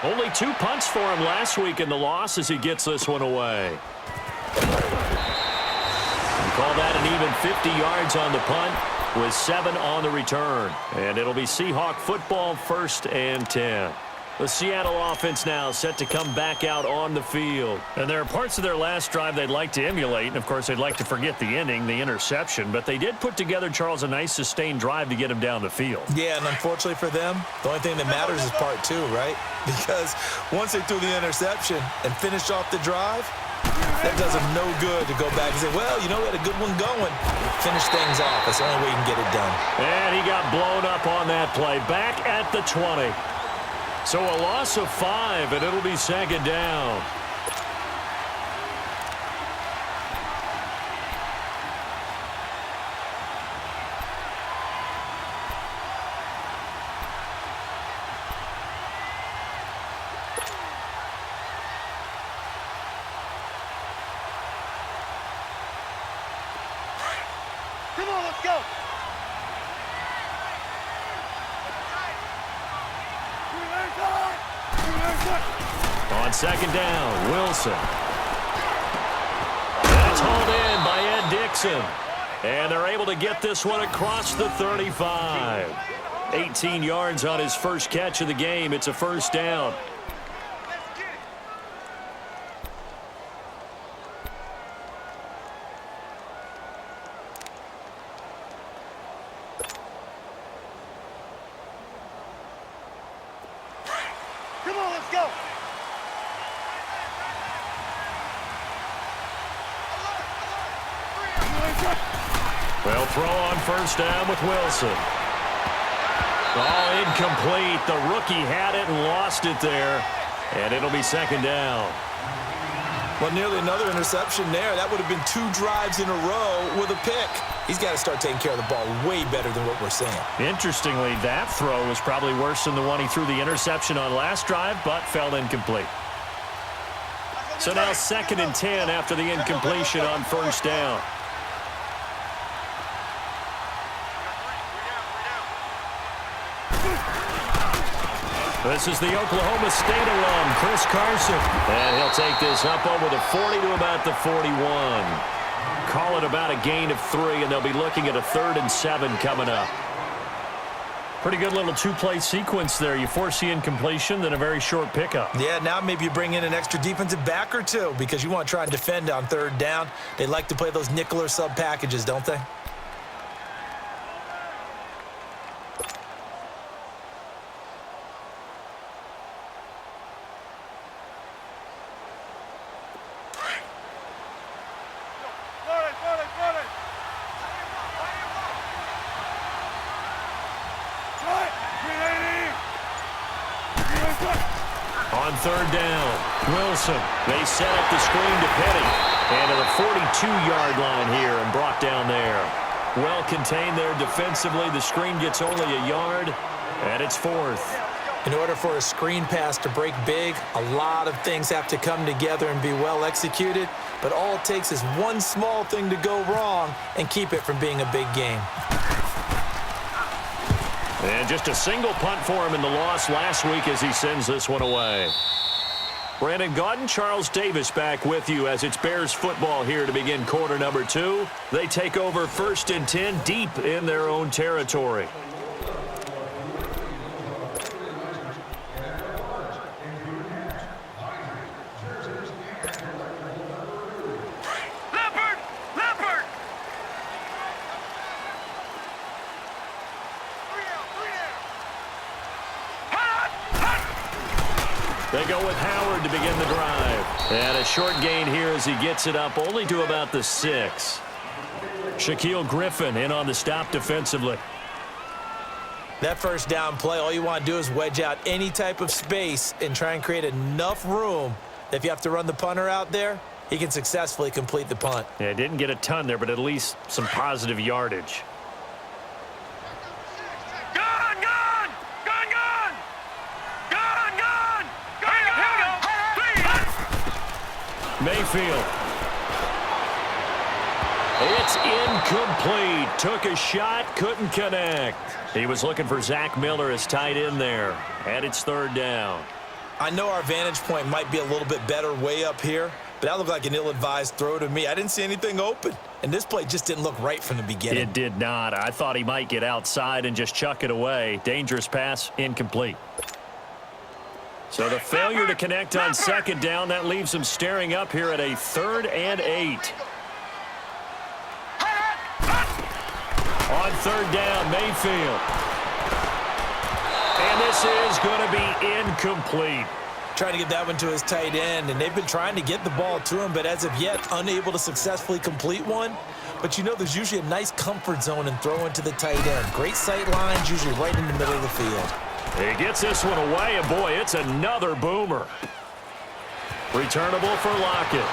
Only 2 punts for him last week in the loss as he gets this one away. Call that an even 50 yards on the punt with 7 on the return. And it'll be Seahawk football, 1st and 10. The Seattle offense now set to come back out on the field. And there are parts of their last drive they'd like to emulate. And, of course, they'd like to forget the ending, the interception. But they did put together, Charles, a nice sustained drive to get him down the field. Yeah, and unfortunately for them, the only thing that matters is part 2, right? Because once they threw the interception and finished off the drive, that does them no good to go back and say, well, you know, we had a good one going. Finish things off. That's the only way you can get it done. And he got blown up on that play. Back at the 20. So a loss of 5, and it'll be 2nd down. Come on, let's go. On 2nd down, Wilson. And it's hauled in by Ed Dixon. And they're able to get this one across the 35. 18 yards on his first catch of the game. It's a 1st down. Come on, let's go. Well, throw on 1st down with Wilson. Oh, incomplete. The rookie had it and lost it there. And it'll be 2nd down. Well, nearly another interception there. That would have been 2 drives in a row with a pick. He's got to start taking care of the ball way better than what we're seeing. Interestingly, that throw was probably worse than the one he threw the interception on last drive, but fell incomplete. So now 2nd and 10 after the incompletion on 1st down. This is the Oklahoma State alum, Chris Carson. And he'll take this up over the 40 to about the 41. Call it about a gain of 3, and they'll be looking at a 3rd and 7 coming up. Pretty good little 2-play sequence there. You force the incompletion, then a very short pickup. Yeah, now maybe you bring in an extra defensive back or 2 because you want to try and defend on 3rd down. They like to play those nickel or sub packages, don't they? On 3rd down, Wilson. They set up the screen to Petty. And to the 42-yard line here and brought down there. Well contained there defensively. The screen gets only a yard, and it's 4th. In order for a screen pass to break big, a lot of things have to come together and be well executed. But all it takes is one small thing to go wrong and keep it from being a big game. And just a single punt for him in the loss last week as he sends this one away. Brandon Gaudin, Charles Davis back with you as it's Bears football here to begin quarter number 2. They take over 1st and 10 deep in their own territory. They go with Howard to begin the drive. And a short gain here as he gets it up only to about the 6. Shaquille Griffin in on the stop defensively. That 1st down play, all you want to do is wedge out any type of space and try and create enough room that if you have to run the punter out there, he can successfully complete the punt. Yeah, didn't get a ton there, but at least some positive yardage. Mayfield. It's incomplete. Took a shot, couldn't connect. He was looking for Zach Miller as tight end there. And it's 3rd down. I know our vantage point might be a little bit better way up here, but that looked like an ill-advised throw to me. I didn't see anything open, and this play just didn't look right from the beginning. It did not. I thought he might get outside and just chuck it away. Dangerous pass, incomplete. So the failure to connect on second down, that leaves him staring up here at a 3rd and 8. On 3rd down, Mayfield. And this is going to be incomplete. Trying to get that one to his tight end, and they've been trying to get the ball to him, but as of yet, unable to successfully complete one. But you know there's usually a nice comfort zone in throwing to the tight end. Great sight lines, usually right in the middle of the field. He gets this one away, and boy, it's another boomer. Returnable for Lockett.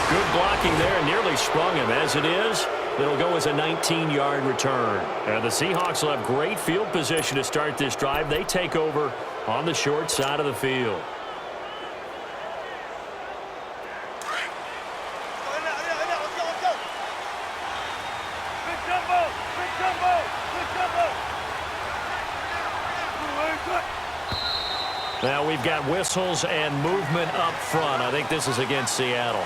Good blocking there, nearly sprung him. As it is, it'll go as a 19-yard return. And the Seahawks will have great field position to start this drive. They take over on the short side of the field. Let's go. Big jumbo. Now we've got whistles and movement up front. I think this is against Seattle.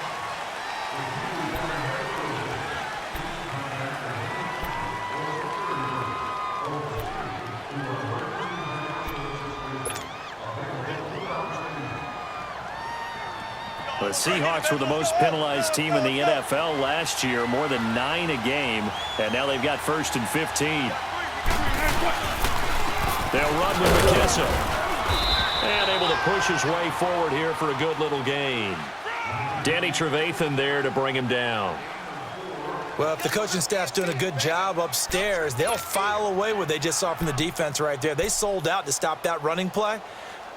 The Seahawks were the most penalized team in the NFL last year, more than 9 a game, and now they've got 1st and 15. They'll run with McKesson. And able to push his way forward here for a good little gain. Danny Trevathan there to bring him down. Well, if the coaching staff's doing a good job upstairs, they'll file away what they just saw from the defense right there. They sold out to stop that running play.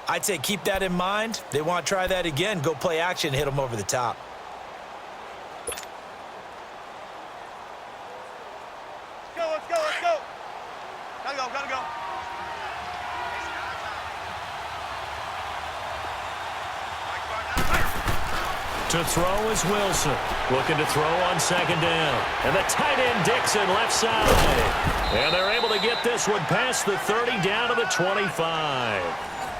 I'd say keep that in mind. They want to try that again. Go play action, hit them over the top. Let's go. Gotta go. To throw is Wilson. Looking to throw on 2nd down. And the tight end Dixon left side. And they're able to get this one past the 30 down to the 25.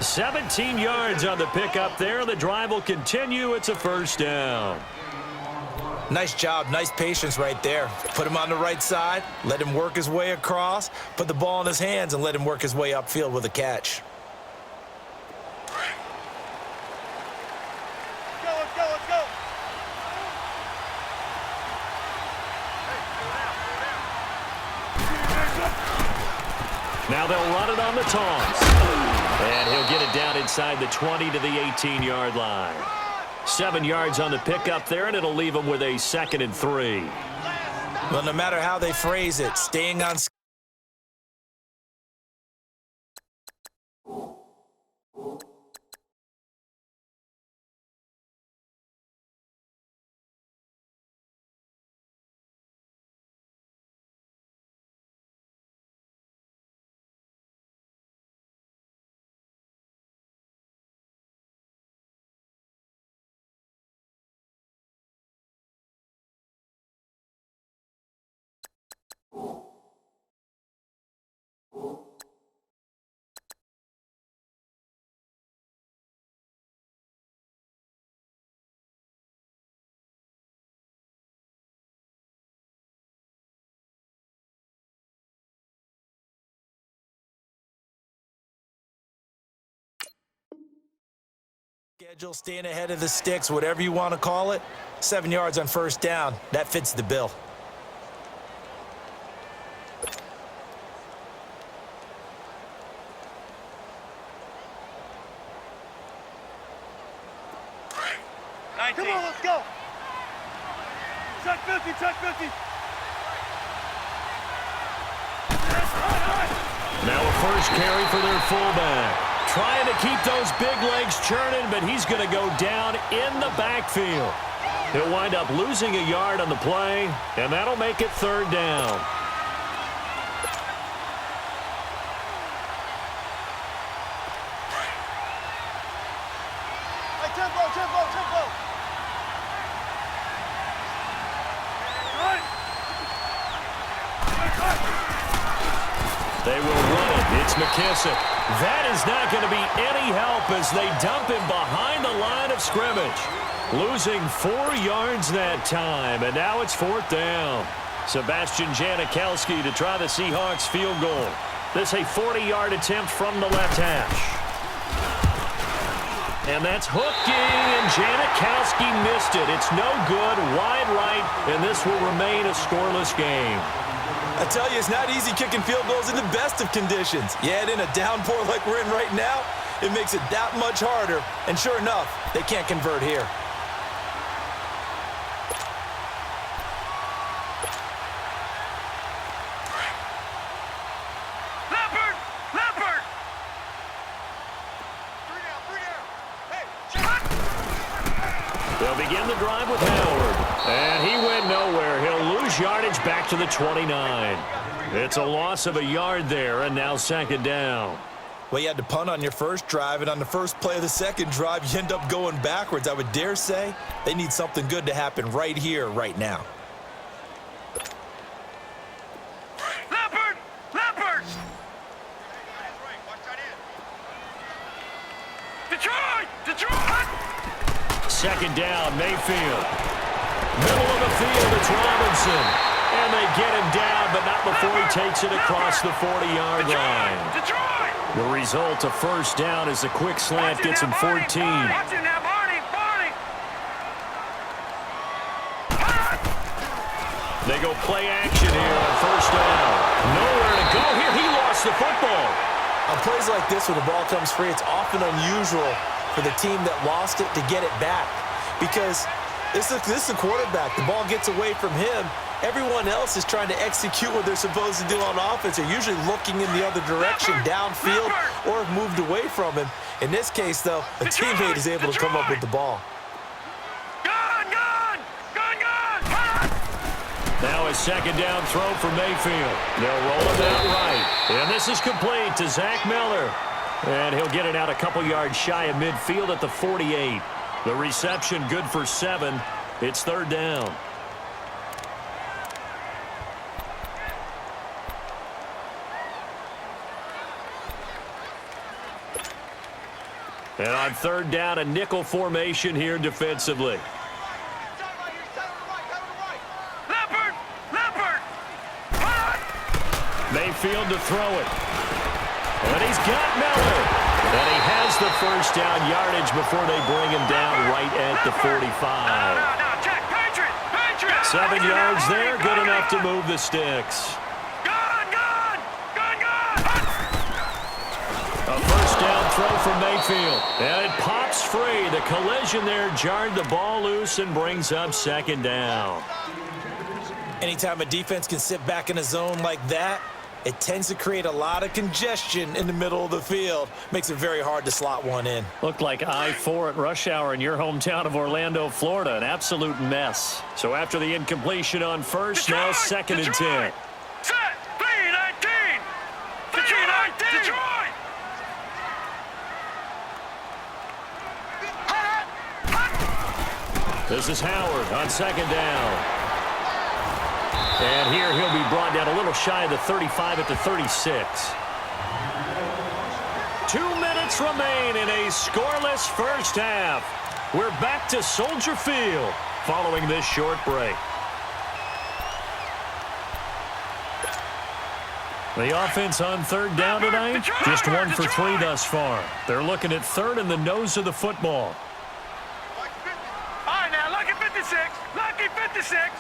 17 yards on the pickup there. The drive will continue. It's a 1st down. Nice job, nice patience right there. Put him on the right side, let him work his way across, put the ball in his hands, and let him work his way upfield with a catch. Let's go. Now they'll run it on the taunts. And he'll get it down inside the 20 to the 18-yard line. 7 yards on the pickup there, and it'll leave him with a 2nd and 3. Well, no matter how they phrase it, staying on schedule, staying ahead of the sticks, whatever you want to call it. 7 yards on 1st down. That fits the bill. Come on, let's go. Check 50. Now a 1st carry for their fullback. Trying to keep those big legs churning, but he's going to go down in the backfield. He'll wind up losing a yard on the play, and that'll make it 3rd down. Hey, tempo. They will run it. It's McKissick. That is not going to be any help as they dump him behind the line of scrimmage. Losing 4 yards that time, and now it's 4th down. Sebastian Janikowski to try the Seahawks field goal. This a 40-yard attempt from the left hash. And that's hooking, and Janikowski missed it. It's no good, wide right, and this will remain a scoreless game. I tell you, it's not easy kicking field goals in the best of conditions. Yet in a downpour like we're in right now, it makes it that much harder. And sure enough, they can't convert here. They'll begin the drive with Howard. And he went nowhere. He'll lose yardage back to the 29. It's a loss of a yard there, and now 2nd down. Well, you had to punt on your first drive, and on the first play of the second drive, you end up going backwards. I would dare say they need something good to happen right here, right now. Leopard! Detroit! 2nd down, Mayfield. Middle of the field, it's Robinson. And they get him down, but not before he takes it across the 40-yard line. The result, a 1st down as the quick slant gets him 14. They go play action here on 1st down. Nowhere to go here. He lost the football. On plays like this, when the ball comes free, it's often unusual for the team that lost it to get it back. Because this is the quarterback. The ball gets away from him. Everyone else is trying to execute what they're supposed to do on offense. They're usually looking in the other direction, downfield, or have moved away from him. In this case, though, a teammate is able to come up with the ball. Now a 2nd down throw for Mayfield. They'll roll it out right. And this is complete to Zach Miller. And he'll get it out a couple yards shy of midfield at the 48. The reception good for 7. It's 3rd down. And on 3rd down, a nickel formation here defensively. Mayfield to throw it. And he's got Miller. And he has the 1st down yardage before they bring him down right at the 45. 7 yards there, good enough to move the sticks. A 1st down throw from Mayfield. And it pops free. The collision there jarred the ball loose and brings up 2nd down. Anytime a defense can sit back in a zone like that, it tends to create a lot of congestion in the middle of the field. Makes it very hard to slot one in. Looked like I-4 at rush hour in your hometown of Orlando, Florida. An absolute mess. So after the incompletion on 1st, now 2nd and 10. Set! 3-19! 3-19! Detroit! This is Howard on 2nd down. And here he'll be brought down a little shy of the 35 at the 36. 2 minutes remain in a scoreless 1st half. We're back to Soldier Field following this short break. The offense on 3rd down tonight, just 1 for 3 thus far. They're looking at 3rd in the nose of the football. All right, now, lucky 56. Lucky 56.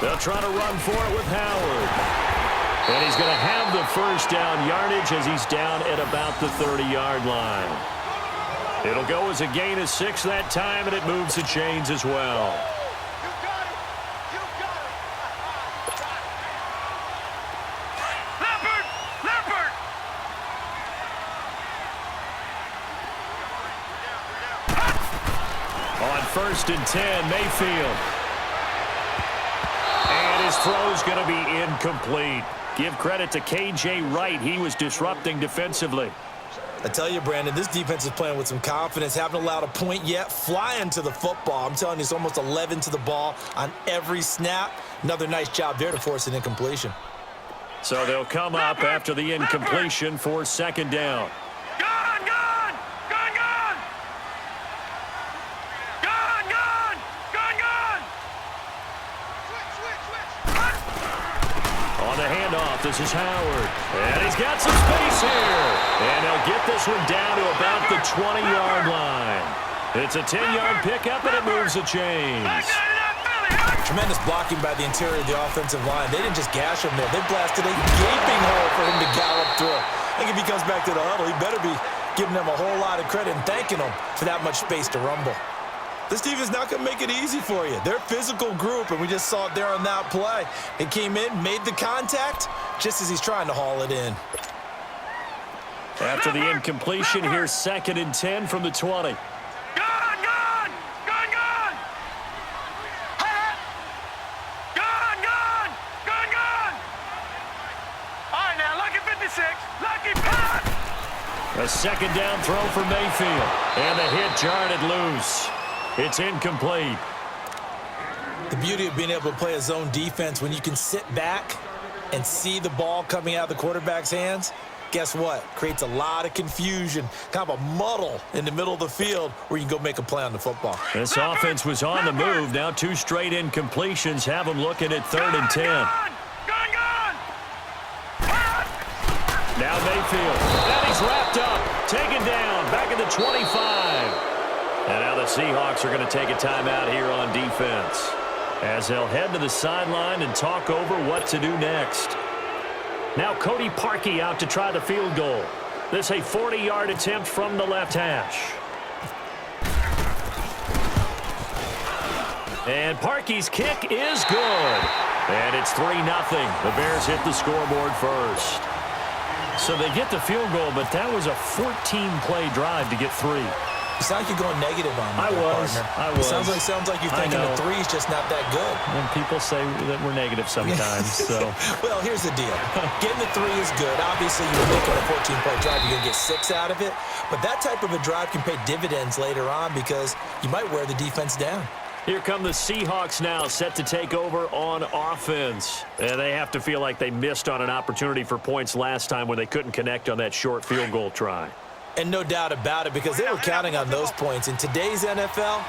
They'll try to run for it with Howard. And he's going to have the 1st down yardage as he's down at about the 30-yard line. It'll go as a gain of 6 that time, and it moves the chains as well. Leopard! On 1st and 10, Mayfield. And his throw's going to be incomplete. Give credit to K.J. Wright. He was disrupting defensively. I tell you, Brandon, this defense is playing with some confidence. Haven't allowed a point yet. Flying to the football. I'm telling you, it's almost 11 to the ball on every snap. Another nice job there to force an incompletion. So they'll come up after the incompletion for second down. Gone, gone! Gone, gone! Gone, gone! Gone, gone! Switch! On the handoff, this is Howard. And he's got some space here. And they'll get this one down to about the 20-yard line. It's a 10-yard pickup, and it moves the chains. Tremendous blocking by the interior of the offensive line. They didn't just gash him there. They blasted a gaping hole for him to gallop through. I think if he comes back to the huddle, he better be giving them a whole lot of credit and thanking them for that much space to rumble. This team is not going to make it easy for you. They're a physical group, and we just saw it there on that play. It came in, made the contact, just as he's trying to haul it in. After the incompletion, here's 2nd and 10 from the 20. A second down throw for Mayfield. And the hit jarred it loose. It's incomplete. The beauty of being able to play a zone defense, when you can sit back and see the ball coming out of the quarterback's hands, guess what? Creates a lot of confusion, kind of a muddle in the middle of the field where you can go make a play on the football. This offense was on the move. Now 2 straight incompletions have them looking at 3rd and 10. Now Mayfield. And he's wrapped up. Taken down. Back at the 25. And now the Seahawks are going to take a timeout here on defense, as they'll head to the sideline and talk over what to do next. Now Cody Parkey out to try the field goal. This a 40-yard attempt from the left hash. And Parkey's kick is good. And it's 3-0. The Bears hit the scoreboard first. So they get the field goal, but that was a 14-play drive to get 3. It's like you're going negative on me, I was. Sounds like you're thinking the 3 is just not that good. And people say that we're negative sometimes. So, well, here's the deal. Getting the 3 is good. Obviously, you're making a 14-play drive. You're going to get 6 out of it. But that type of a drive can pay dividends later on because you might wear the defense down. Here come the Seahawks now, set to take over on offense. And they have to feel like they missed on an opportunity for points last time when they couldn't connect on that short field goal try. And no doubt about it, because they were counting on those points. In today's NFL,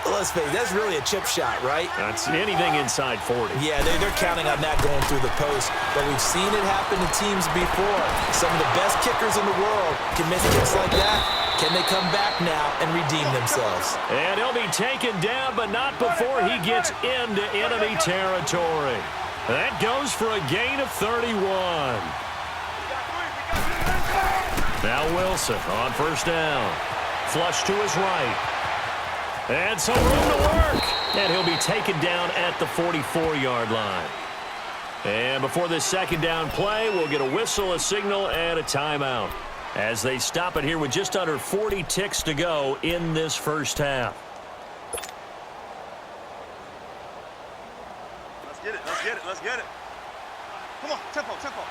let's face it, that's really a chip shot, right? That's anything inside 40. Yeah, they're counting on that going through the post. But we've seen it happen to teams before. Some of the best kickers in the world can miss kicks like that. Can they come back now and redeem themselves? And he'll be taken down, but not before he gets into enemy territory. That goes for a gain of 31. Now Wilson on first down. Flush to his right. And some room to work. And he'll be taken down at the 44-yard line. And before this second down play, we'll get a whistle, a signal, and a timeout, as they stop it here with just under 40 ticks to go in this first half. Let's get it. Let's get it. Let's get it. Come on. Tempo. Tempo.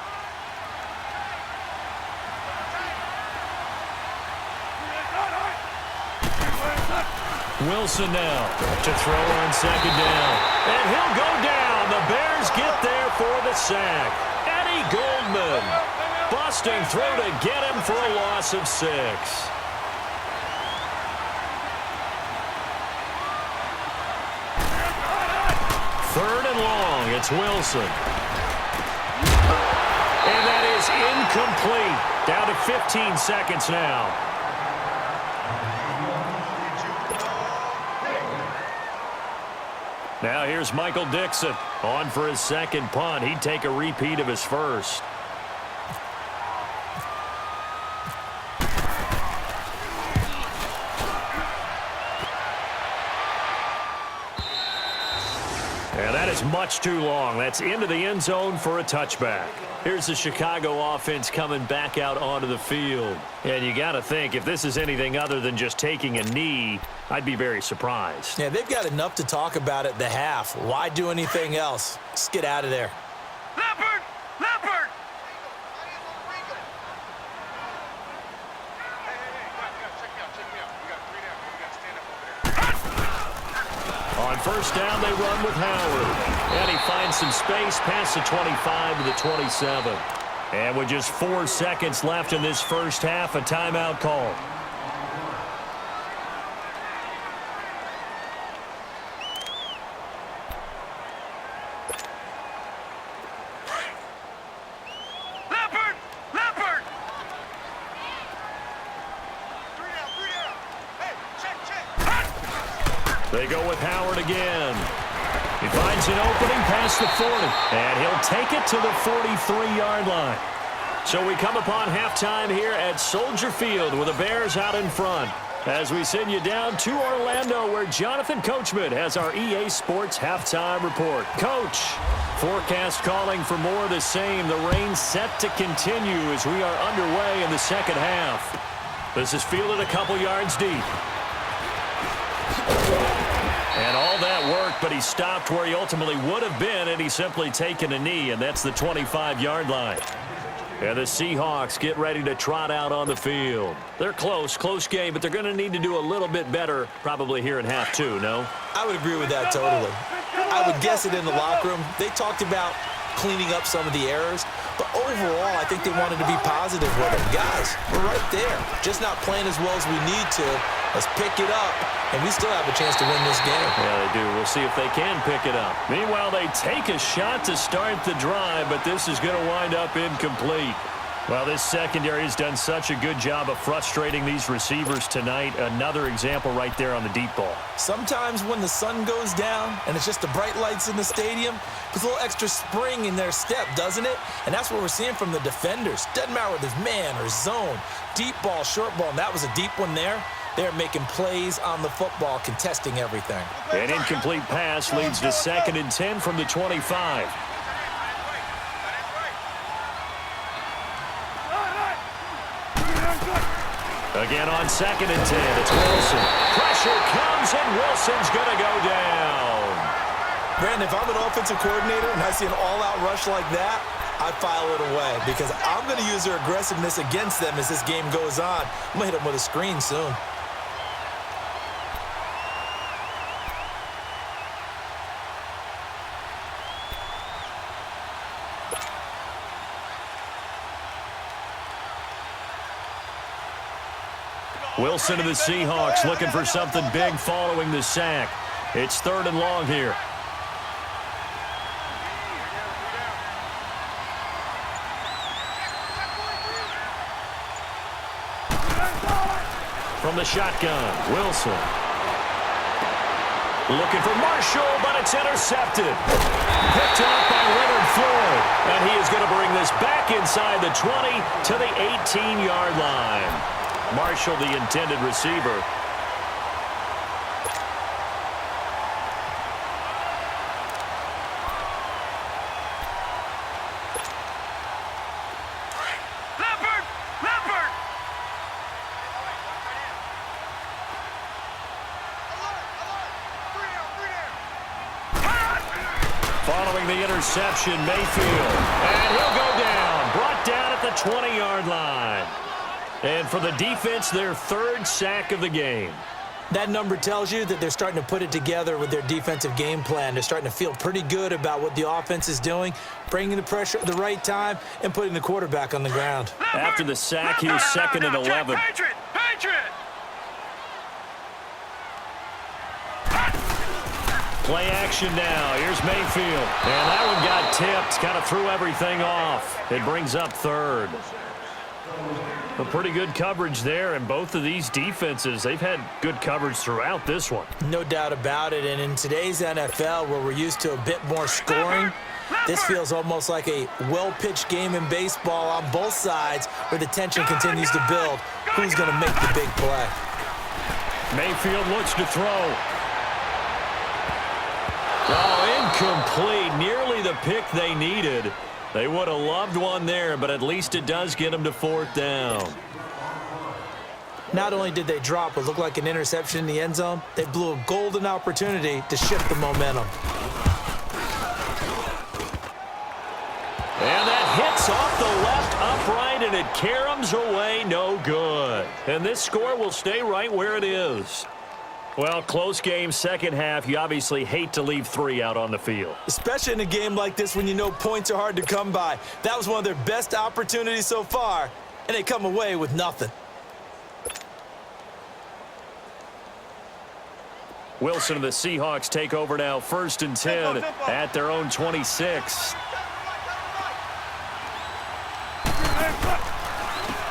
Wilson now to throw on second down. And he'll go down. The Bears get there for the sack. Eddie Goldman busting through to get him for a loss of 6. Third and long. It's Wilson. And that is incomplete. Down to 15 seconds now. Now here's Michael Dixon on for his second punt. He'd take a repeat of his first. And that is much too long. That's into the end zone for a touchback. Here's the Chicago offense coming back out onto the field. And you got to think, if this is anything other than just taking a knee, I'd be very surprised. Yeah, they've got enough to talk about at the half. Why do anything else? Just get out of there. Leopard! Leopard! first down, they run with Howard. And he finds some space past the 25 to the 27. And with just 4 seconds left in this first half, a timeout call. They go with Howard again. He finds an opening past the 40, and he'll take it to the 43-yard line. So we come upon halftime here at Soldier Field with the Bears out in front as we send you down to Orlando where Jonathan Coachman has our EA Sports halftime report. Coach, forecast calling for more of the same. The rain set to continue as we are underway in the second half. This is fielded a couple yards deep. And all that worked, but he stopped where he ultimately would have been, and he's simply taken a knee, and that's the 25-yard line. And the Seahawks get ready to trot out on the field. They're close game, but they're going to need to do a little bit better probably here in half two, no? I would agree with that totally. I would guess it in the locker room. They talked about cleaning up some of the errors, but overall, I think they wanted to be positive with it. Guys, we're right there. Just not playing as well as we need to. Let's pick it up, and we still have a chance to win this game. Yeah, they do. We'll see if they can pick it up. Meanwhile, they take a shot to start the drive, but this is going to wind up incomplete. Well, this secondary has done such a good job of frustrating these receivers tonight. Another example right there on the deep ball. Sometimes when the sun goes down and it's just the bright lights in the stadium, puts a little extra spring in their step, doesn't it? And that's what we're seeing from the defenders. Doesn't matter whether it's man or zone, deep ball, short ball, and that was a deep one there. They're making plays on the football, contesting everything. An incomplete pass leads to 2nd and 10 from the 25. Again on 2nd and 10, it's Wilson. Pressure comes, and Wilson's going to go down. Brandon, if I'm an offensive coordinator and I see an all-out rush like that, I file it away because I'm going to use their aggressiveness against them as this game goes on. I'm going to hit them with a screen soon. Wilson to the Seahawks looking for something big following the sack. It's 3rd and long here. From the shotgun, Wilson. Looking for Marshall, but it's intercepted. Picked up by Leonard Floyd. And he is going to bring this back inside the 20 to the 18-yard line. Marshall, the intended receiver. Following the interception, Mayfield. And he'll go down. Brought down at the 20-yard line. And for the defense, their 3rd sack of the game. That number tells you that they're starting to put it together with their defensive game plan. They're starting to feel pretty good about what the offense is doing, bringing the pressure at the right time, and putting the quarterback on the ground. After the sack, he was 2nd and 11. Patriot! Play action now. Here's Mayfield. And that one got tipped. Kind of threw everything off. It brings up 3rd. A pretty good coverage there, and both of these defenses, they've had good coverage throughout this one. No doubt about it, and in today's NFL, where we're used to a bit more scoring, this feels almost like a well-pitched game in baseball on both sides where the tension continues to build. Who's going to make the big play? Mayfield looks to throw. Oh, incomplete. Nearly the pick they needed. They would have loved one there, but at least it does get them to 4th down. Not only did they drop what looked like an interception in the end zone, they blew a golden opportunity to shift the momentum. And that hits off the left upright, and it caroms away no good. And this score will stay right where it is. Well, close game, second half. You obviously hate to leave 3 out on the field. Especially in a game like this when you know points are hard to come by. That was one of their best opportunities so far, and they come away with nothing. Wilson and the Seahawks take over now, 1st and 10 at their own 26.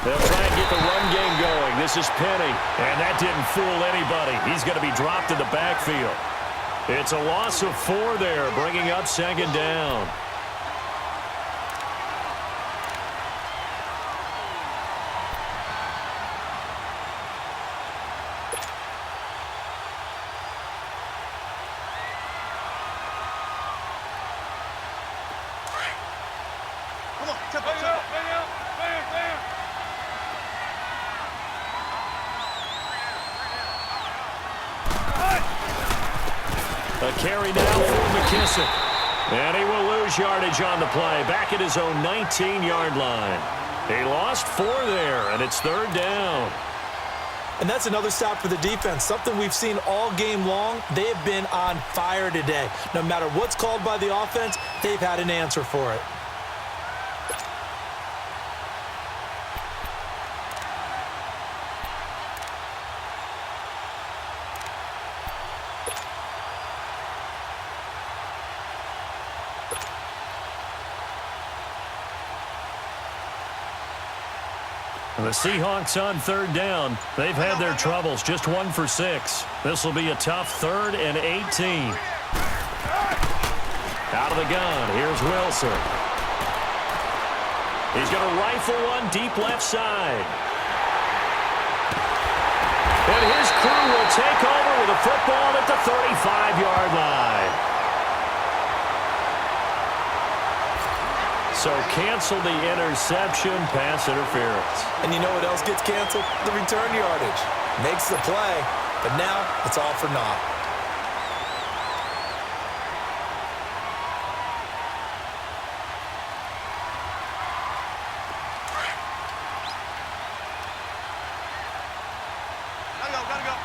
They'll try and get the run game going. This is Penny, and that didn't fool anybody. He's going to be dropped in the backfield. It's a loss of 4 there, bringing up 2nd down. Come on, tempo, tempo. A carry now for McKissick. And he will lose yardage on the play, back at his own 19-yard line. He lost 4 there, and it's 3rd down. And that's another stop for the defense, something we've seen all game long. They have been on fire today. No matter what's called by the offense, they've had an answer for it. The Seahawks on 3rd down. They've had their troubles, just 1 for 6. This will be a tough 3rd and 18. Out of the gun, here's Wilson. He's going to rifle one deep left side. And his crew will take over with a football at the 35-yard line. So cancel the interception, pass interference. And you know what else gets canceled? The return yardage. Makes the play, but now it's all for naught. Gotta go.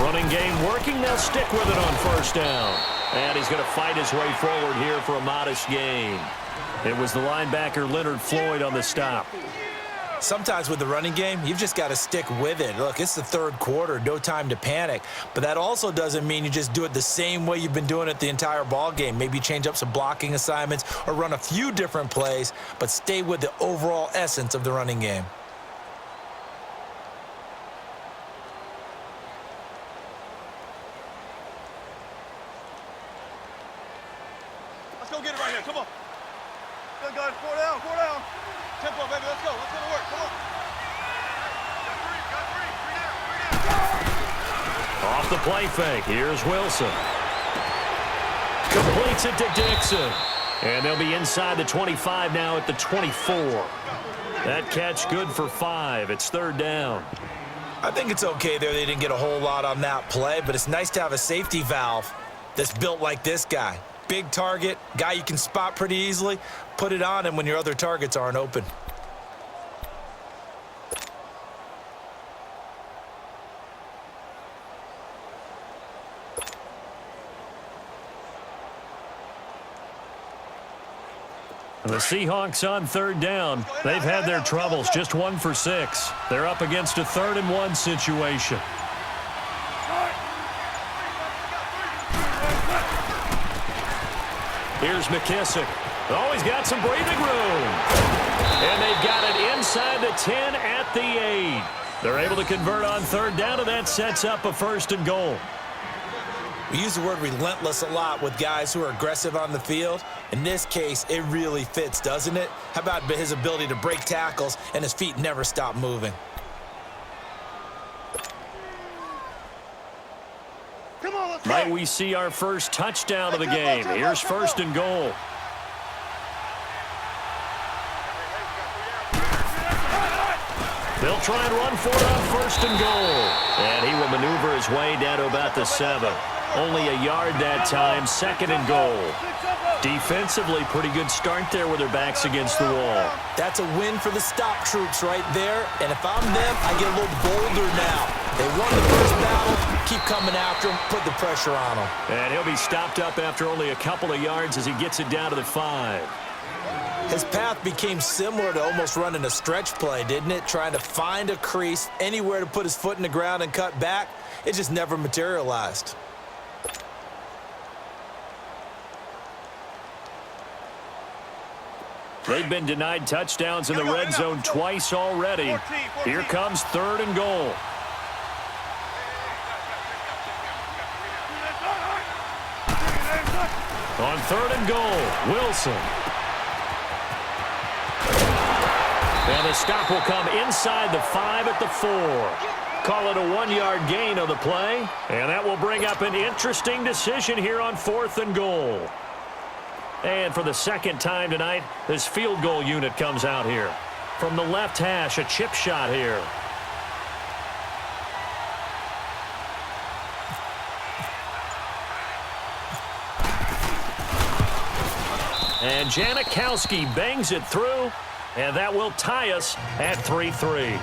Running game working. They'll stick with it on 1st down. And he's going to fight his way forward here for a modest gain. It was the linebacker Leonard Floyd on the stop. Sometimes with the running game, you've just got to stick with it. Look, it's the 3rd quarter, no time to panic. But that also doesn't mean you just do it the same way you've been doing it the entire ball game. Maybe change up some blocking assignments or run a few different plays, but stay with the overall essence of the running game. Let's go get it right here. Come on. Good, guys. 4 down. Tempo, baby. Let's go. Let's go to work. Come on. Off the play fake. Here's Wilson. Completes it to Dixon. And they'll be inside the 25 now at the 24. That catch good for 5. It's 3rd down. I think it's okay there. They didn't get a whole lot on that play, but it's nice to have a safety valve that's built like this guy. Big target, guy you can spot pretty easily. Put it on him when your other targets aren't open. The Seahawks on 3rd down. They've had their troubles, just 1 for 6. They're up against a 3rd and 1 situation. Here's McKissick. Oh, he's got some breathing room. And they've got it inside the 10 at the 8. They're able to convert on 3rd down, and that sets up a 1st and goal. We use the word relentless a lot with guys who are aggressive on the field. In this case, it really fits, doesn't it? How about his ability to break tackles and his feet never stop moving? Come on, let's go. Might we see our first touchdown of the game? Here's 1st and goal. They'll try and run for it on 1st and goal. And he will maneuver his way down to about the 7. Only a yard that time, 2nd and goal. Defensively, pretty good start there with their backs against the wall. That's a win for the stop troops right there. And if I'm them, I get a little bolder now. They won the first battle. Keep coming after them. Put the pressure on them. And he'll be stopped up after only a couple of yards as he gets it down to the 5. His path became similar to almost running a stretch play, didn't it? Trying to find a crease, anywhere to put his foot in the ground and cut back. It just never materialized. They've been denied touchdowns in the red zone twice already. Here comes 3rd and goal. On 3rd and goal, Wilson. And the stop will come inside the 5 at the 4. Call it a 1-yard gain on the play. And that will bring up an interesting decision here on 4th and goal. And for the 2nd time tonight, this field goal unit comes out here. From the left hash, a chip shot here. And Janikowski bangs it through, and that will tie us at 3-3.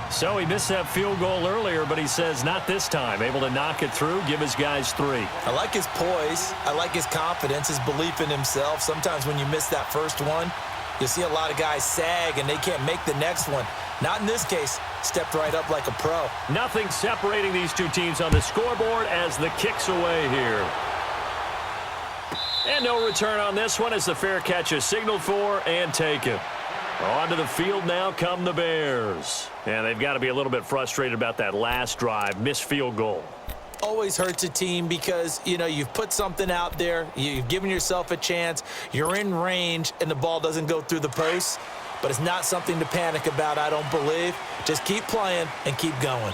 So he missed that field goal earlier, but he says not this time. Able to knock it through, give his guys 3. I like his poise. I like his confidence, his belief in himself. Sometimes when you miss that first one, you see a lot of guys sag and they can't make the next one. Not in this case. Stepped right up like a pro. Nothing separating these two teams on the scoreboard as the kick's away here. And no return on this one as the fair catch is signaled for and taken. Onto the field now come the Bears. And they've got to be a little bit frustrated about that last drive, missed field goal. Always hurts a team because, you know, you've put something out there, you've given yourself a chance, you're in range, and the ball doesn't go through the posts. But it's not something to panic about, I don't believe. Just keep playing and keep going.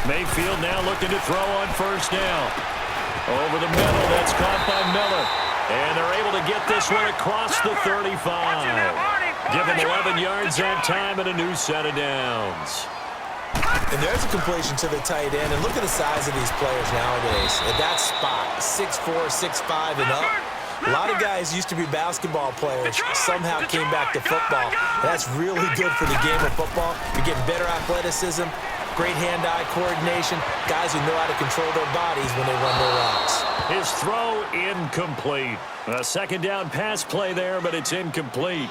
Mayfield now looking to throw on 1st down. Over the middle, that's caught by Miller. And they're able to get this one across the 35. Give them 11 yards that time and a new set of downs. And there's a completion to the tight end. And look at the size of these players nowadays. At that spot, 6'4", 6'5", and up. A lot of guys used to be basketball players, somehow came back to football. That's really good for the game of football. You're getting better athleticism, great hand-eye coordination, guys who know how to control their bodies when they run their routes. His throw incomplete. A 2nd down pass play there, but it's incomplete.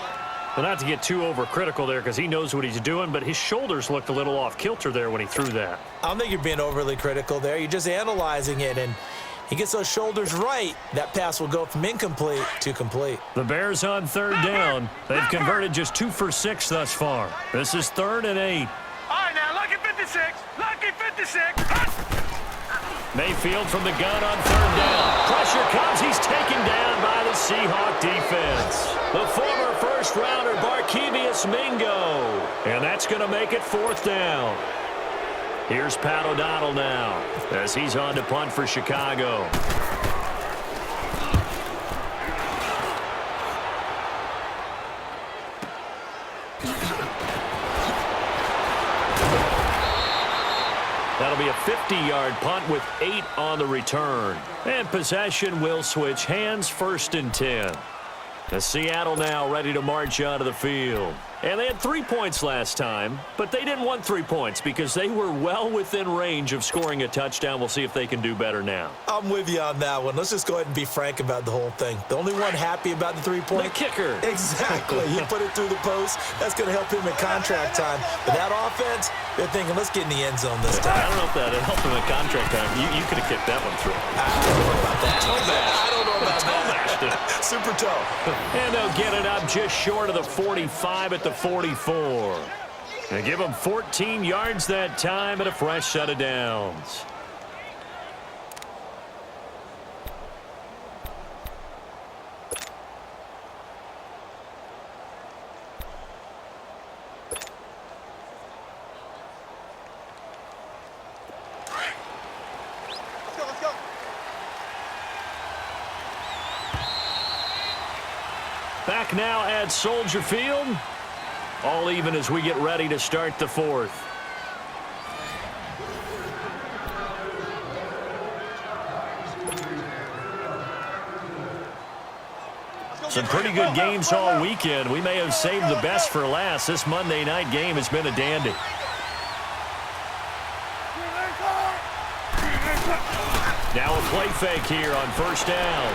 Well, not to get too overcritical there because he knows what he's doing, but his shoulders looked a little off kilter there when he threw that. I don't think you're being overly critical there. You're just analyzing it, and he gets those shoulders right, that pass will go from incomplete to complete. The Bears on 3rd down. They've converted just 2 for 6 thus far. This is 3rd and 8. All right, now, lucky 56. Lucky 56. Mayfield from the gun on 3rd down. Pressure comes. He's taken down by the Seahawk defense. The former first-rounder Barkevious Mingo. And that's going to make it 4th down. Here's Pat O'Donnell now as he's on to punt for Chicago. That'll be a 50-yard punt with 8 on the return. And possession will switch hands, 1st and 10. As Seattle now ready to march onto the field. And they had 3 points last time, but they didn't want 3 points because they were well within range of scoring a touchdown. We'll see if they can do better now. I'm with you on that one. Let's just go ahead and be frank about the whole thing. The only one happy about the 3-point? The kicker. Exactly. You put it through the post. That's going to help him in contract time. But that offense, they're thinking, let's get in the end zone this time. I don't know if that helped him in contract time. You could have kicked that one through. I don't know about that. I don't know about that. Super toe. And they'll get it up just short of the 45 at the 44. And give them 14 yards that time and a fresh set of downs. Let's go. Back now at Soldier Field. All even as we get ready to start the 4th. Some pretty good games all weekend. We may have saved the best for last. This Monday night game has been a dandy. Now a play fake here on first down.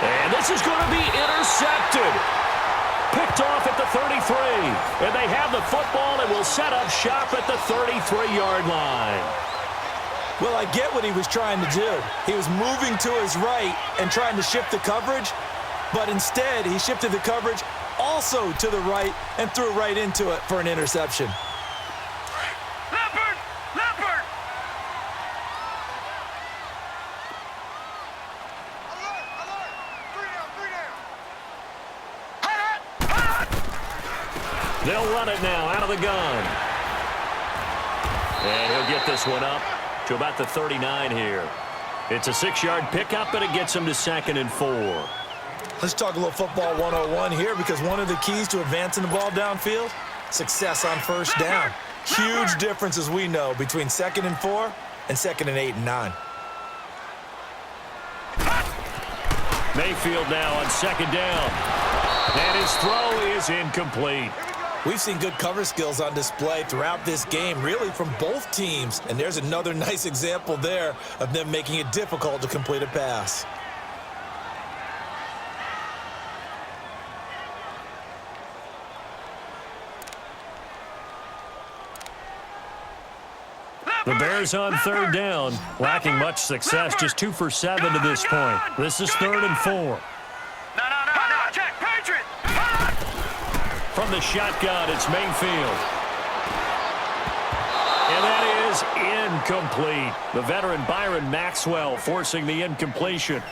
And this is going to be intercepted. Picked off at the 33. And they have the football and will set up shop at the 33-yard line. Well, I get what he was trying to do. He was moving to his right and trying to shift the coverage, but instead he shifted the coverage also to the right and threw right into it for an interception. Leopard! Leopard! Alert! Alert! 3 down! 3 down! They'll run it now out of the gun. And he'll get this one up to about the 39 here. It's a 6-yard pickup, and it gets him to 2nd and 4. Let's talk a little football 101 here, because one of the keys to advancing the ball downfield, success on first down. Huge difference, as we know, between 2nd and 4 and 2nd and 8 and 9. Mayfield now on 2nd down. And his throw is incomplete. We've seen good cover skills on display throughout this game, really from both teams. And there's another nice example there of them making it difficult to complete a pass. The Bears on 3rd down, lacking much success, just 2 for 7 to this point. This is 3rd and 4. No, Jack, Patriot! From the shotgun, it's Mayfield. And that is incomplete. The veteran Byron Maxwell forcing the incompletion.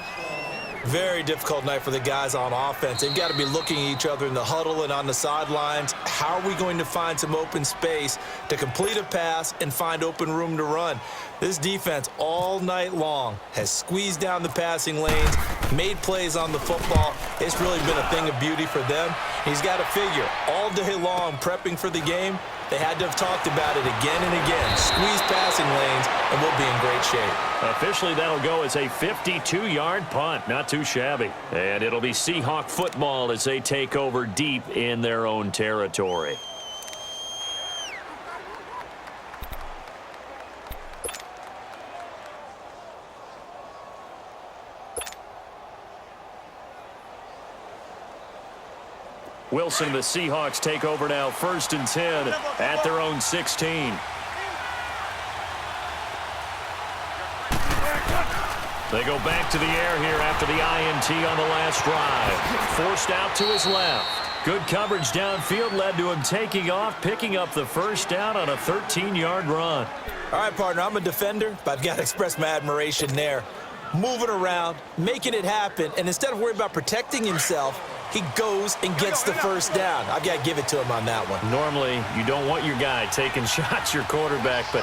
Very difficult night for the guys on offense. They've got to be looking at each other in the huddle and on the sidelines. How are we going to find some open space to complete a pass and find open room to run? This defense all night long has squeezed down the passing lanes, made plays on the football. It's really been a thing of beauty for them. He's got to figure all day long prepping for the game. They had to have talked about it again and again. Squeeze passing lanes, and we'll be in great shape. Officially, that'll go as a 52-yard punt. Not too shabby. And it'll be Seahawk football as they take over deep in their own territory. Wilson and the Seahawks take over now, 1st and 10 at their own 16. They go back to the air here after the INT on the last drive. Forced out to his left. Good coverage downfield led to him taking off, picking up the 1st down on a 13-yard run. All right, partner, I'm a defender, but I've got to express my admiration there. Moving around, making it happen, and instead of worrying about protecting himself, he goes and gets the 1st down. I've got to give it to him on that one. Normally, you don't want your guy taking shots, your quarterback, but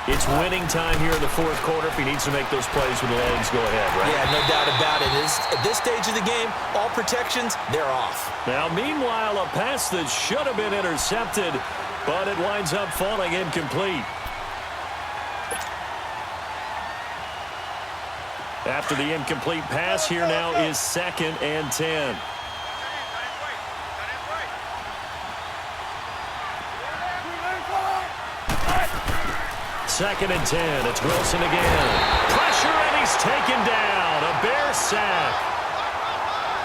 it's winning time here in the 4th quarter. If he needs to make those plays with the legs, go ahead, right? Yeah, no doubt about it. At this stage of the game, all protections, they're off. Now, meanwhile, a pass that should have been intercepted, but it winds up falling incomplete. After the incomplete pass, here now is 2nd and 10. 2nd and 10. It's Wilson again. Pressure, and he's taken down. A Bear sack.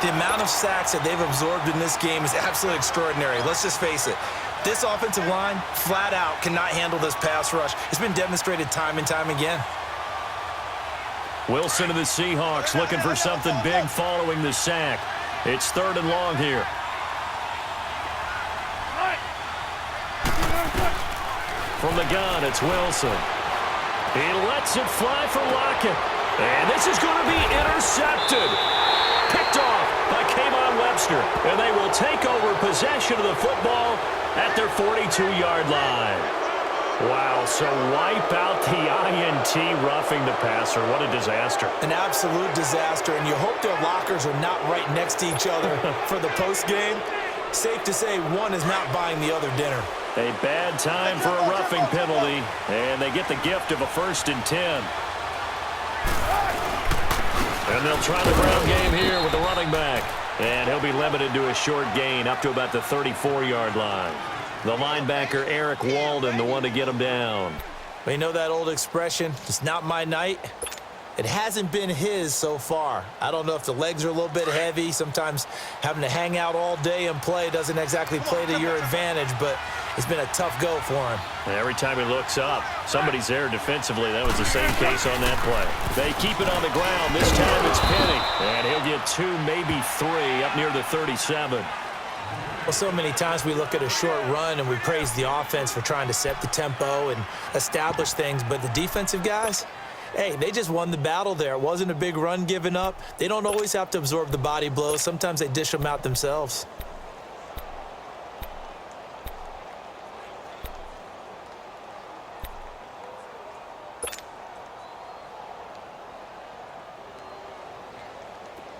The amount of sacks that they've absorbed in this game is absolutely extraordinary. Let's just face it. This offensive line, flat out, cannot handle this pass rush. It's been demonstrated time and time again. Wilson and the Seahawks looking for something big following the sack. It's 3rd and long here. From the gun, it's Wilson. He lets it fly for Lockett. And this is going to be intercepted. Picked off by K'Von Webster. And they will take over possession of the football at their 42-yard line. Wow, so wipe out the INT roughing the passer. What a disaster. An absolute disaster, and you hope their lockers are not right next to each other for the postgame. Safe to say one is not buying the other dinner. A bad time for a roughing penalty, and they get the gift of a 1st and 10. And they'll try the ground game here with the running back. And he'll be limited to a short gain up to about the 34-yard line. The linebacker, Eric Walden, the one to get him down. Well, you know that old expression, it's not my night? It hasn't been his so far. I don't know if the legs are a little bit heavy. Sometimes having to hang out all day and play doesn't exactly play to your advantage, but it's been a tough go for him. Every time he looks up, somebody's there defensively. That was the same case on that play. They keep it on the ground. This time it's Penny. And he'll get 2, maybe 3, up near the 37. Well, so many times we look at a short run and we praise the offense for trying to set the tempo and establish things, but the defensive guys, hey, they just won the battle there. It wasn't a big run given up. They don't always have to absorb the body blows. Sometimes they dish them out themselves.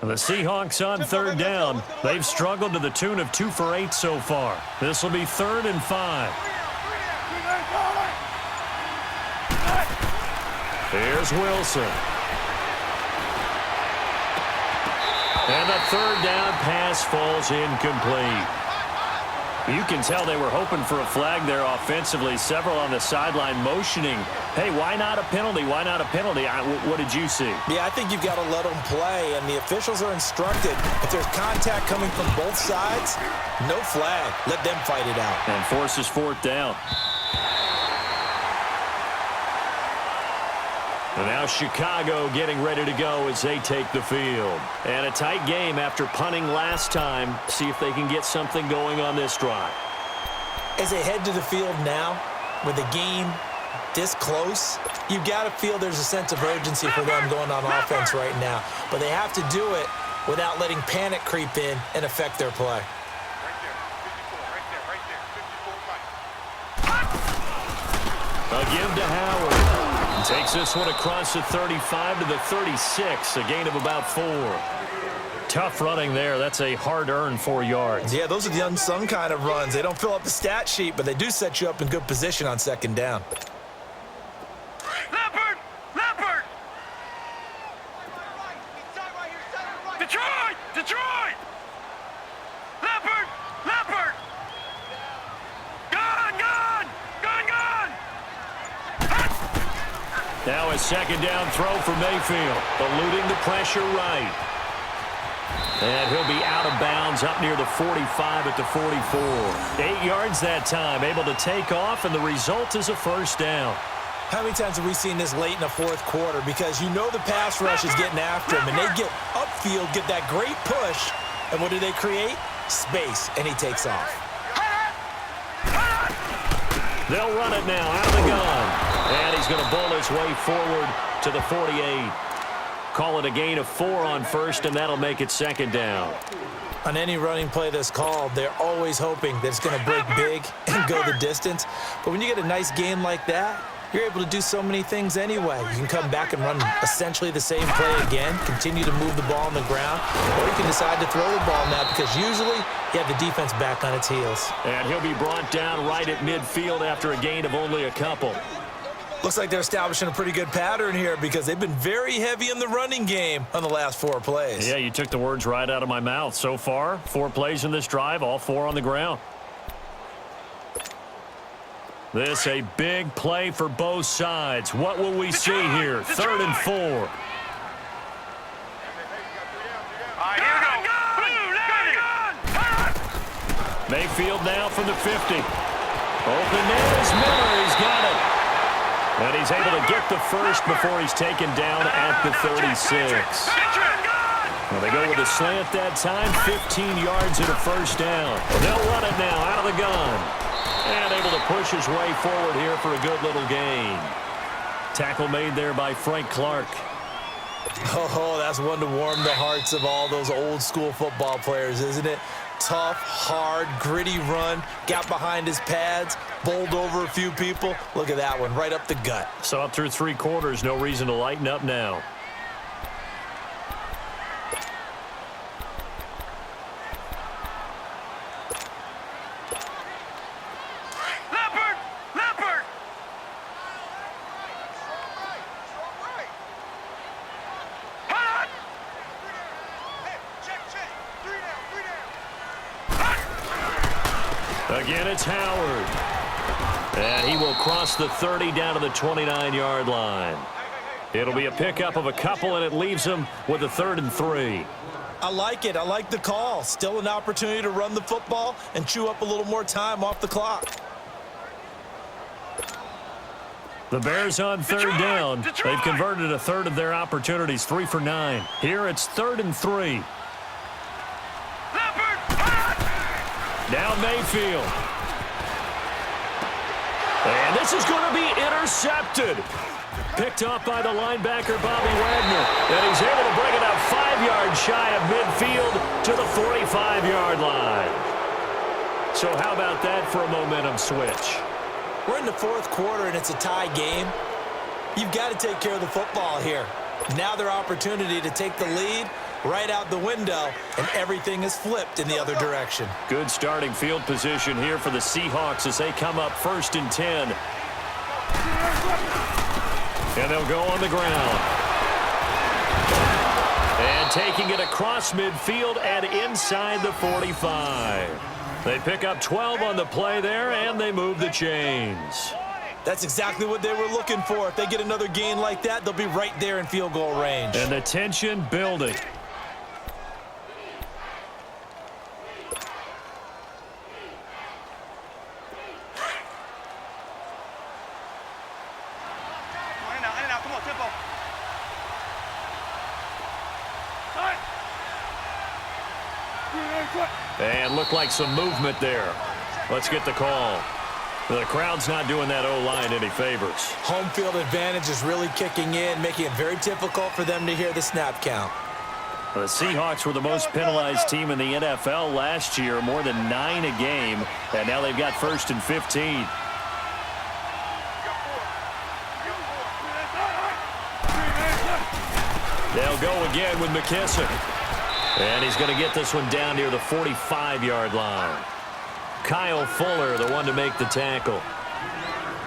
The Seahawks on third down. They've struggled to the tune of 2 for 8 so far. This will be 3rd and 5. Here's Wilson. And the 3rd down pass falls incomplete. You can tell they were hoping for a flag there offensively. Several on the sideline motioning. Hey, why not a penalty? Why not a penalty? What did you see? Yeah, I think you've got to let them play, and the officials are instructed. If there's contact coming from both sides, no flag. Let them fight it out. And forces 4th down. And now Chicago getting ready to go as they take the field. And a tight game after punting last time. See if they can get something going on this drive. As they head to the field now, with the game this close, you've got to feel there's a sense of urgency for them going on offense right now. But they have to do it without letting panic creep in and affect their play. A give to Howard. Takes this one across the 35 to the 36, a gain of about 4. Tough running there. That's a hard-earned 4 yards. Yeah, those are the unsung kind of runs. They don't fill up the stat sheet, but they do set you up in good position on 2nd down. Leopard! Leopard! Detroit! Detroit! Leopard! Leopard! Gun! Gun! Gun! Gun! Now a 2nd down throw for Mayfield. Eluding the pressure right. And he'll be out of bounds up near the 45 at the 44. 8 yards that time, able to take off, and the result is a 1st down. How many times have we seen this late in the 4th quarter? Because you know the pass rush is getting after him, and they get upfield, get that great push, and what do they create? Space, and he takes off. They'll run it now out of the gun. And he's going to bowl his way forward to the 48. Call it a gain of 4 on 1st, and that'll make it 2nd down. On any running play that's called, they're always hoping that it's going to break big and go the distance. But when you get a nice game like that, you're able to do so many things anyway. You can come back and run essentially the same play again, continue to move the ball on the ground, or you can decide to throw the ball now because usually you have the defense back on its heels. And he'll be brought down right at midfield after a gain of only a couple. Looks like they're establishing a pretty good pattern here because they've been very heavy in the running game on the last 4 plays. Yeah, you took the words right out of my mouth. So far, 4 plays in this drive, all 4 on the ground. This a big play for both sides. What will we see here? 3rd and 4. Mayfield now from the 50. Open is Miller. He's got it. And he's able to get the 1st before he's taken down at the 36. Well, they go with a slant that time, 15 yards and a 1st down. They'll run it now out of the gun. And able to push his way forward here for a good little gain. Tackle made there by Frank Clark. Oh, that's one to warm the hearts of all those old school football players, isn't it? Tough, hard, gritty run, got behind his pads, bowled over a few people. Look at that one, right up the gut. So up through 3 quarters, no reason to lighten up now. Leopard! Leopard! Again, it's Howard. And he will cross the 30 down to the 29-yard line. It'll be a pickup of a couple, and it leaves him with a 3rd and 3. I like it. I like the call. Still an opportunity to run the football and chew up a little more time off the clock. The Bears on 3rd down. They've converted a 1/3 of their opportunities, 3 for 9. Here it's 3rd and 3. Now Mayfield. And this is going to be intercepted. Picked off by the linebacker, Bobby Wagner. And he's able to bring it up 5 yards shy of midfield to the 45-yard line. So how about that for a momentum switch? We're in the 4th quarter, and it's a tie game. You've got to take care of the football here. Now their opportunity to take the lead right out the window, and everything is flipped in the other direction. Good starting field position here for the Seahawks as they come up 1st and 10. And they'll go on the ground. And taking it across midfield and inside the 45. They pick up 12 on the play there, and they move the chains. That's exactly what they were looking for. If they get another gain like that, they'll be right there in field goal range. And the tension building. Come on, tempo. And looked like some movement there. Let's get the call. The crowd's not doing that O-line any favors. Home field advantage is really kicking in, making it very difficult for them to hear the snap count. The Seahawks were the most penalized team in the NFL last year, more than 9 a game, and now they've got 1st and 15. They'll go again with McKissick. And he's going to get this one down near the 45-yard line. Kyle Fuller, the one to make the tackle.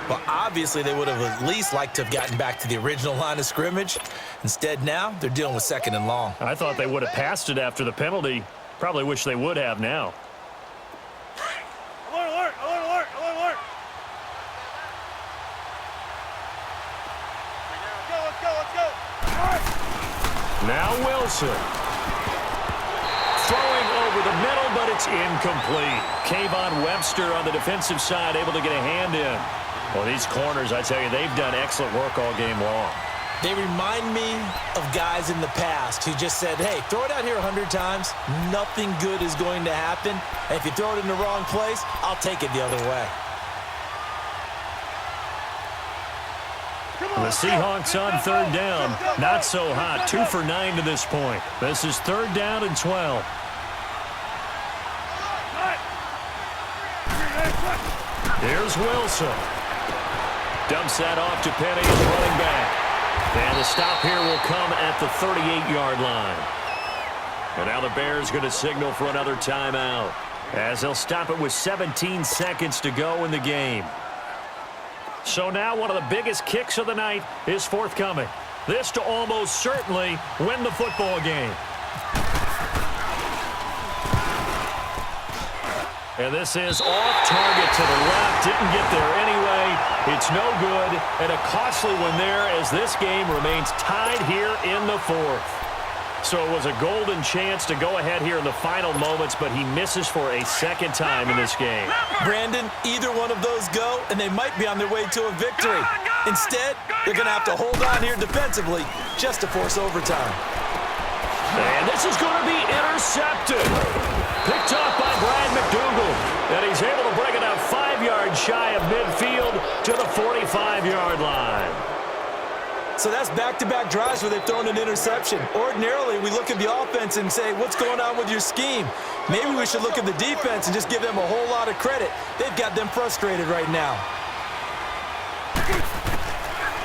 Well, obviously, they would have at least liked to have gotten back to the original line of scrimmage. Instead, now they're dealing with 2nd and long. I thought they would have passed it after the penalty. Probably wish they would have now. Alert, alert, alert, alert, alert, alert. Let's go, let's go, let's go. Now Wilson. Throwing over the middle, but it's incomplete. Kayvon Webster on the defensive side, able to get a hand in. Well, these corners, I tell you, they've done excellent work all game long. They remind me of guys in the past who just said, hey, throw it out here 100 times. Nothing good is going to happen. And if you throw it in the wrong place, I'll take it the other way. The Seahawks on 3rd down. Not so hot. 2 for 9 to this point. This is 3rd down and 12. Here's Wilson. Dumps that off to Penny as running back. And the stop here will come at the 38-yard line. And now the Bears going to signal for another timeout as they'll stop it with 17 seconds to go in the game. So now one of the biggest kicks of the night is forthcoming. This to almost certainly win the football game. And this is off target to the left. Didn't get there anyway. It's no good. And a costly one there as this game remains tied here in the 4th. So it was a golden chance to go ahead here in the final moments, but he misses for a 2nd time in this game. Brandon, either one of those go, and they might be on their way to a victory. Instead, they're going to have to hold on here defensively just to force overtime. And this is going to be intercepted. Picked off by Brian McDougal. And he's able to bring it out 5 yards shy of midfield to the 45-yard line. So that's back-to-back drives where they've thrown an interception. Ordinarily, we look at the offense and say, what's going on with your scheme? Maybe we should look at the defense and just give them a whole lot of credit. They've got them frustrated right now.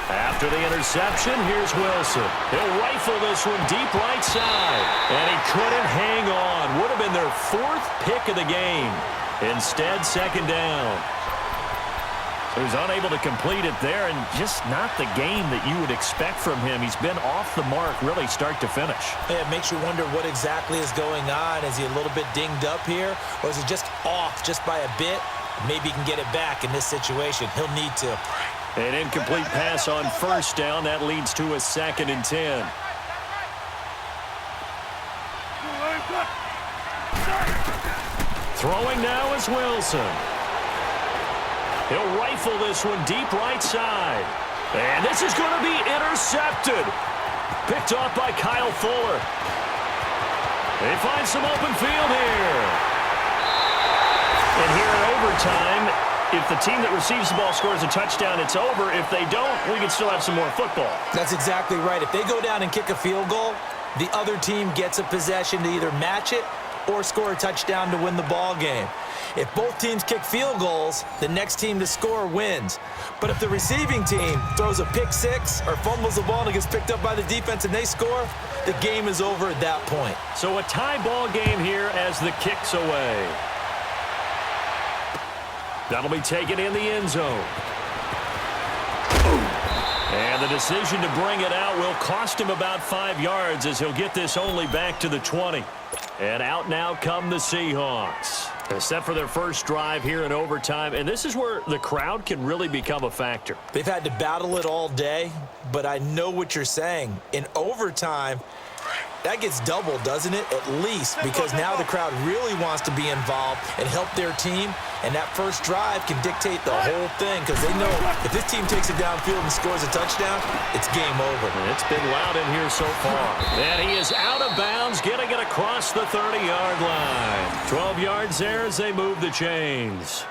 After the interception, here's Wilson. He'll rifle this one deep right side. And he couldn't hang on. Would have been their 4th pick of the game. Instead, 2nd down. He was unable to complete it there, and just not the game that you would expect from him. He's been off the mark really start to finish. Yeah, it makes you wonder what exactly is going on. Is he a little bit dinged up here, or is he just off just by a bit? Maybe he can get it back in this situation. He'll need to. An incomplete pass on first down. That leads to a 2nd and 10. Throwing now is Wilson. He'll rifle this one deep right side. And this is going to be intercepted. Picked off by Kyle Fuller. They find some open field here. And here in overtime, if the team that receives the ball scores a touchdown, it's over. If they don't, we can still have some more football. That's exactly right. If they go down and kick a field goal, the other team gets a possession to either match it or score a touchdown to win the ball game. If both teams kick field goals, the next team to score wins. But if the receiving team throws a pick six or fumbles the ball and it gets picked up by the defense and they score, the game is over at that point. So a tie ball game here as the kick's away. That'll be taken in the end zone. And the decision to bring it out will cost him about 5 yards as he'll get this only back to the 20. And out now come the Seahawks. They're set for their first drive here in overtime, and this is where the crowd can really become a factor. They've had to battle it all day, but I know what you're saying. In overtime, that gets doubled, doesn't it? At least, because now the crowd really wants to be involved and help their team, and that first drive can dictate the whole thing because they know if this team takes it downfield and scores a touchdown, it's game over. And it's been loud in here so far. And he is out of bounds, getting it across the 30-yard line. 12 yards there as they move the chains.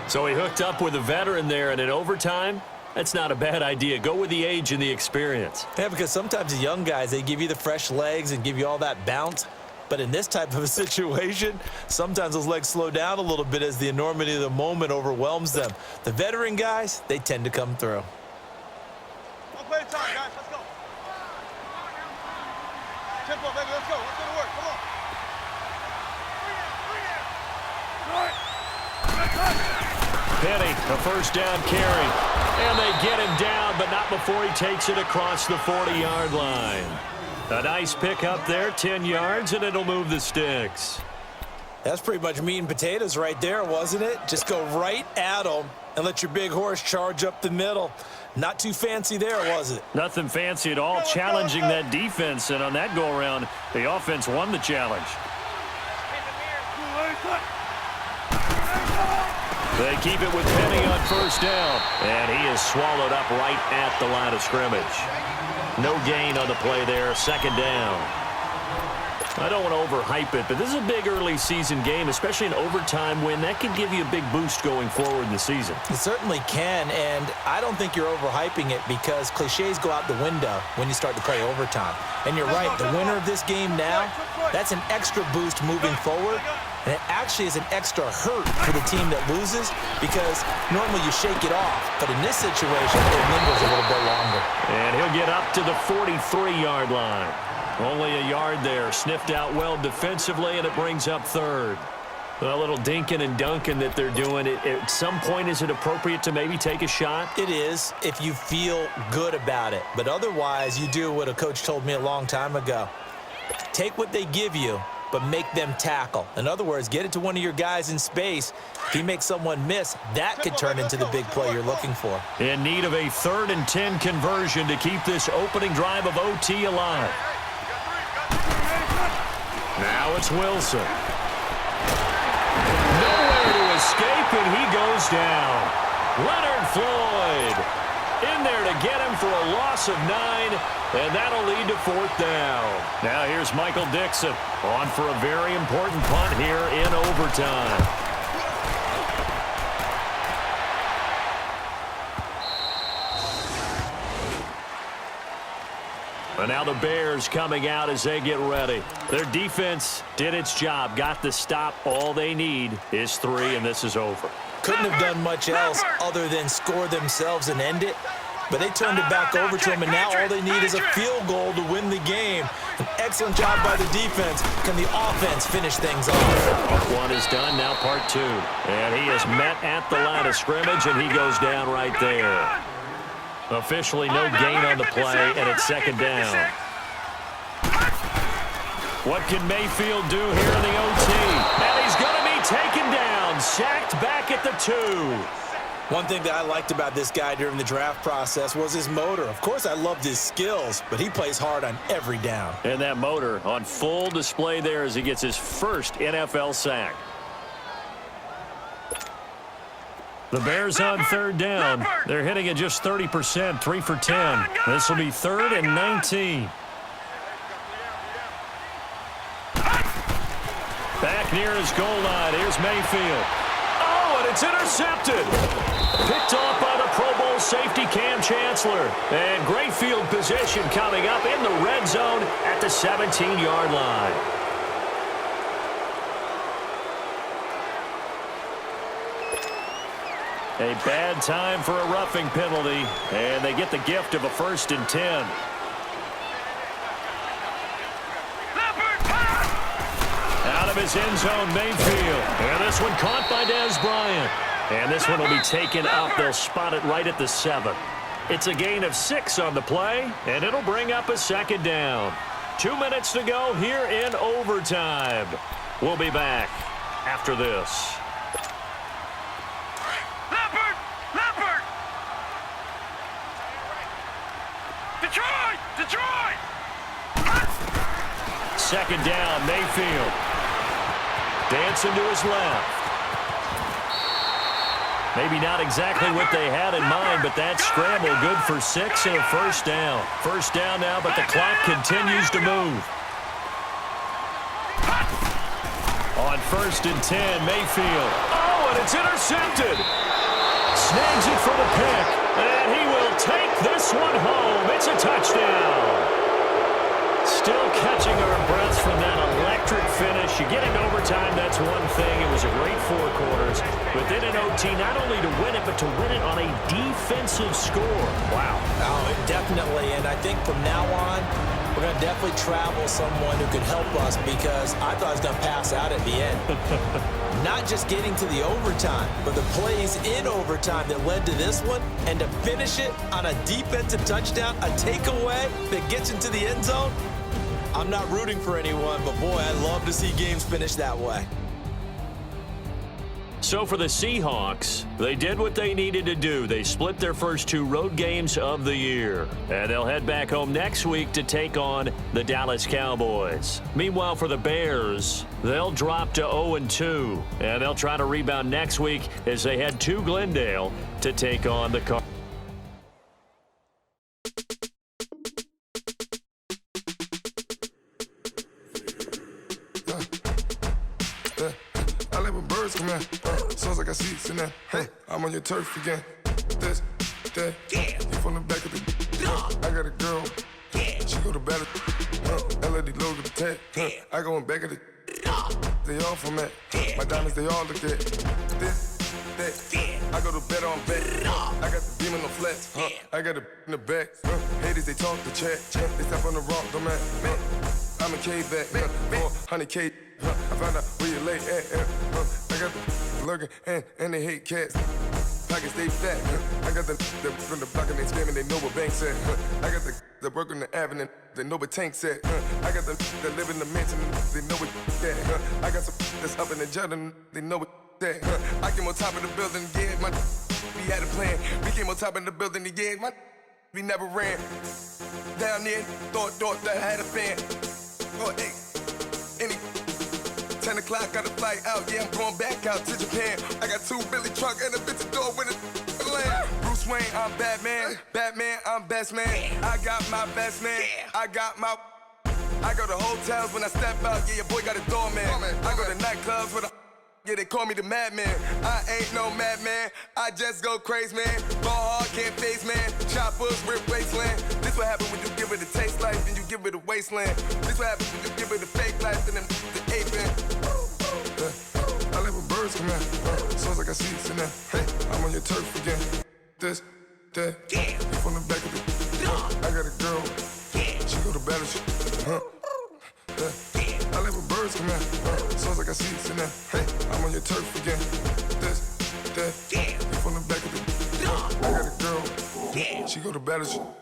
So he hooked up with a veteran there, and in overtime, that's not a bad idea. Go with the age and the experience. Yeah, because sometimes the young guys, they give you the fresh legs and give you all that bounce. But in this type of a situation, sometimes those legs slow down a little bit as the enormity of the moment overwhelms them. The veteran guys, they tend to come through. One play at a time, guys. Let's go. Tempo, baby. Let's go. Let's go to work. Come on. Penny, a first down carry. And they get him down, but not before he takes it across the 40-yard line. A nice pick up there, 10 yards, and it'll move the sticks. That's pretty much meat and potatoes right there, wasn't it? Just go right at them and let your big horse charge up the middle. Not too fancy there, was it? Nothing fancy at all, challenging that defense, and on that go-around, the offense won the challenge. They keep it with Penny on first down, and he is swallowed up right at the line of scrimmage. No gain on the play there, second down. I don't want to overhype it, but this is a big early season game, especially an overtime win. That can give you a big boost going forward in the season. It certainly can, and I don't think you're overhyping it because cliches go out the window when you start to play overtime. And you're right, the winner of this game now, that's an extra boost moving forward. And it actually is an extra hurt for the team that loses because normally you shake it off. But in this situation, it lingers a little bit longer. And he'll get up to the 43-yard line. Only a yard there. Sniffed out well defensively, and it brings up third. A little dinking and dunking that they're doing. At some point, is it appropriate to maybe take a shot? It is if you feel good about it. But otherwise, you do what a coach told me a long time ago. Take what they give you, but make them tackle. In other words, get it to one of your guys in space. If he makes someone miss, that could turn into the big play you're looking for. In need of a 3rd and 10 conversion to keep this opening drive of OT alive. Now it's Wilson. Nowhere to escape, and he goes down. Leonard Floyd in there to get him for a loss of 9, and that'll lead to 4th down. Now here's Michael Dixon on for a very important punt here in overtime. And now the Bears coming out as they get ready. Their defense did its job, got the stop. All they need is 3, and this is over. Couldn't have done much else other than score themselves and end it. But they turned it back over to him, and now all they need is a field goal to win the game. An excellent job by the defense. Can the offense finish things off? Part 1 is done, now part 2. And he is met at the line of scrimmage, and he goes down right there. Officially no gain on the play, and it's 2nd down. What can Mayfield do here in the OT? And he's going to be taken down, sacked back at the 2. One thing that I liked about this guy during the draft process was his motor. Of course, I loved his skills, but he plays hard on every down. And that motor on full display there as he gets his first NFL sack. The Bears on third down. They're hitting at just 30%, 3 for 10. This will be 3rd and 19. Back near his goal line. Here's Mayfield. Oh, and it's intercepted. Picked off by the Pro Bowl safety Cam Chancellor. And great field position coming up in the red zone at the 17-yard line. A bad time for a roughing penalty, and they get the gift of a 1st and 10. Out of his end zone, Mayfield. And this one caught by Dez Bryant. And this one will be taken up. They'll spot it right at the 7. It's a gain of 6 on the play, and it'll bring up a 2nd down. 2 minutes to go here in overtime. We'll be back after this. Detroit! 2nd down, Mayfield. Dancing to his left. Maybe not exactly what they had in mind, but that scramble good for 6 and a 1st down. 1st down now, but the clock continues to move. On 1st and 10, Mayfield. Oh, and it's intercepted. Snags it for the pick, and he will take this one home. It's a touchdown. Still catching our breaths from that electric finish. You get into overtime, that's one thing. It was a great 4 quarters. But then in OT, not only to win it, but to win it on a defensive score. Wow. Oh, definitely. And I think from now on, we're going to definitely travel someone who could help us, because I thought I was going to pass out at the end. Not just getting to the overtime, but the plays in overtime that led to this one, and to finish it on a defensive touchdown, a takeaway that gets into the end zone. I'm not rooting for anyone, but boy, I love to see games finish that way. So for the Seahawks, they did what they needed to do. They split their first 2 road games of the year. And they'll head back home next week to take on the Dallas Cowboys. Meanwhile, for the Bears, they'll drop to 0-2. And they'll try to rebound next week as they head to Glendale to take on the Cardinals. Come here, sounds like I seats in there. Hey, I'm on your turf again. This, that, you from the back of the. I got a girl, she go to battle. LED logo the tag. I go in back of the. They all from that. My diamonds, they all look at. This, that, I go to bed on bed. I got the beam in the flats. I got it in the back. Haters, they talk the chat. They step on the rock, don't man. I'm a K-back, 400K. I found out where you lay at. I got the lurking and they hate cats. Pockets stay fat. I got the from the block and they screaming, they know what banks at. I got the work on the avenue, they know what tanks at. I got the that live in the mansion, they know what that. I got some that's up in the jungle, they know what that. I came on top of the building, yeah, my we had a plan. We came on top of the building, yeah, my we never ran. Down there, thought that I had a fan. Oh, hey, any 10 o'clock, got a flight out, yeah, I'm going back out to Japan. I got 2 Billy truck and a bitch door with a land. Bruce Wayne, I'm Batman. Batman, I'm best man. I got my best man. I go to hotels when I step out, yeah, your boy got a doorman. I go to nightclubs with a yeah, they call me the madman. I ain't no madman. I just go crazy, man. Ball hard, can't face, man. Choppers, rip wasteland. This what happens when you give it a taste life, then you give it a wasteland. This what happens when you give it a fake life, then the aping. I live with birds come out. Sounds like I seats in there. Hey, I'm on your turf again. This, that, you from the back of the. I got a girl. She go to battle. I live with birds come out. Sounds like I seats in there. Hey, I'm on your turf again. This, that, you from the back of the. I got a girl. She go to battle.